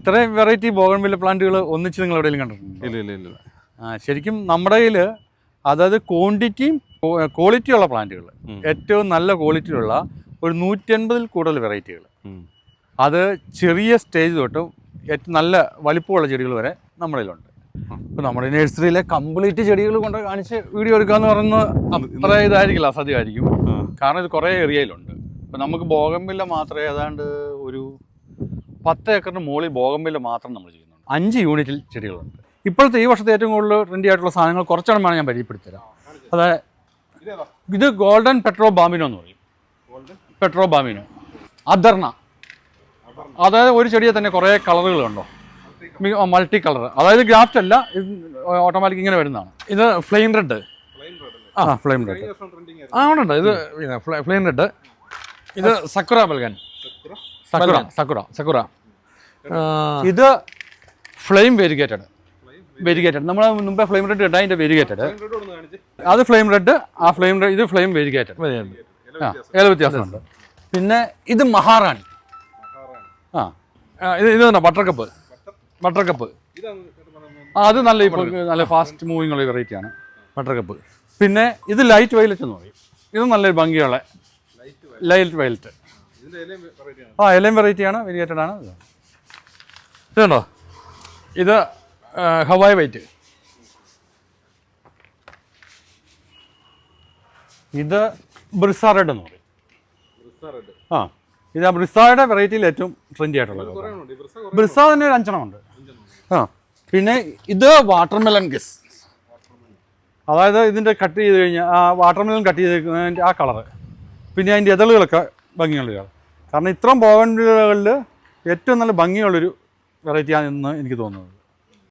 ഇത്രയും variety bougainvillea പ്ലാന്റുകൾ ഒന്നിച്ച് നിങ്ങൾ എവിടെയെങ്കിലും കണ്ടിട്ടുണ്ടോ? ഇല്ല. ശരിക്കും നമ്മുടെ കയ്യിൽ അതായത് ക്വാണ്ടിറ്റിയും ക്വാളിറ്റിയുള്ള പ്ലാന്റുകൾ, ഏറ്റവും നല്ല ക്വാളിറ്റിയുള്ള ഒരു 150-ൽ കൂടുതൽ വെറൈറ്റികൾ, അത് ചെറിയ സ്റ്റേജ് തൊട്ടും ഏറ്റവും നല്ല വലിപ്പമുള്ള ചെടികൾ വരെ നമ്മുടെ കയ്യിലുണ്ട്. ഇപ്പോൾ നമ്മുടെ നഴ്സറിയിലെ കംപ്ലീറ്റ് ചെടികൾ കൊണ്ട് കാണിച്ച് വീഡിയോ എടുക്കാമെന്ന് പറയുന്നത് അത്ര ഇതായിരിക്കില്ല, അസാധ്യമായിരിക്കും. കാരണം ഇത് കുറേ ഏരിയയിലുണ്ട്. ഇപ്പോൾ നമുക്ക് ബോഗൺവില്ല മാത്രമേ ഏതാണ്ട് ഒരു 10 ഏക്കറിന് മുകളിൽ ബോഗൺവില്ല മാത്രം നമ്മൾ ചെയ്യുന്നുണ്ട്. 5 യൂണിറ്റിൽ ചെടികളുണ്ട്. ഇപ്പോഴത്തെ ഈ വർഷത്തെ ഏറ്റവും കൂടുതൽ ട്രെൻഡി ആയിട്ടുള്ള സാധനങ്ങൾ കുറച്ചെണ്ണം ഞാൻ പരിചയപ്പെടുത്തരാം. അതായത് ഇത് ഗോൾഡൻ പെട്രോ ബാമിനോ എന്ന് പറയും. പെട്രോ ബാമിനോ അദർണ. അതായത് ഒരു ചെടിയെ തന്നെ കുറേ കളറുകൾ ഉണ്ടോ, മൾട്ടി കളർ. അതായത് ഗ്രാഫ്റ്റ് അല്ല, ഇത് ഓട്ടോമാറ്റിക് ഇങ്ങനെ വരുന്നതാണ്. ഇത് ഫ്ലെയിം റെഡ്. ഫ്ലെയിം റെഡ് ഉണ്ട്. ഇത് ഫ്ലെയിം റെഡ്. ഇത് സക്കുറ ബൽഗൻ. സക്കുറ. ഇത് ഫ്ലെയിം വെരിഗേറ്റഡ്. നമ്മൾ മുമ്പേ ഫ്ലെയിം റെഡ് ഇട്ടാൽ അതിൻ്റെ വെരിഗേറ്റഡ്. അത് ഫ്ലെയിം റെഡ്, ഇത് ഫ്ലെയിം വെരിഗേറ്റഡ്. ഏത് വ്യത്യാസമുണ്ട്. പിന്നെ ഇത് മഹാറാണി. ഇത് തന്നെ ബട്ടർ കപ്പ്. അത് നല്ല ഫാസ്റ്റ് മൂവിങ് ഉള്ള വെറൈറ്റിയാണ് ബട്ടർ കപ്പ്. പിന്നെ ഇത് ലൈറ്റ് വയലറ്റ് എന്ന് പറയും. ഇത് നല്ലൊരു ഭംഗിയുള്ള ലൈറ്റ് വയലറ്റ്. ഇലയും വെറൈറ്റിയാണ്, വെരിഗേറ്റഡ് ആണ്. ഇതുണ്ടോ, ഇത് ഹവായ് വൈറ്റ്. ഇത് ബ്രിസ റെഡ് എന്ന് പറയും. ഇത് ബ്രിസയുടെ വെറൈറ്റിയിൽ ഏറ്റവും ട്രെൻഡി ആയിട്ടുള്ളത്. ബ്രിസ തന്നെ ഒരു 5 ഉണ്ട്. പിന്നെ ഇത് വാട്ടർമെലൺ ഗസ്. അതായത് ഇതിൻ്റെ കട്ട് ചെയ്ത് കഴിഞ്ഞാൽ വാട്ടർമെലൺ കട്ട് ചെയ്ത് ആ കളറ്. പിന്നെ അതിൻ്റെ ഇതളുകളൊക്കെ ഭംഗിയുള്ളതാണ്. കാരണം ഇത്രയും ബോഗൺവില്ലകളിൽ ഏറ്റവും നല്ല ഭംഗിയുള്ളൊരു വെറൈറ്റിയാണെന്ന് എനിക്ക് തോന്നുന്നത്.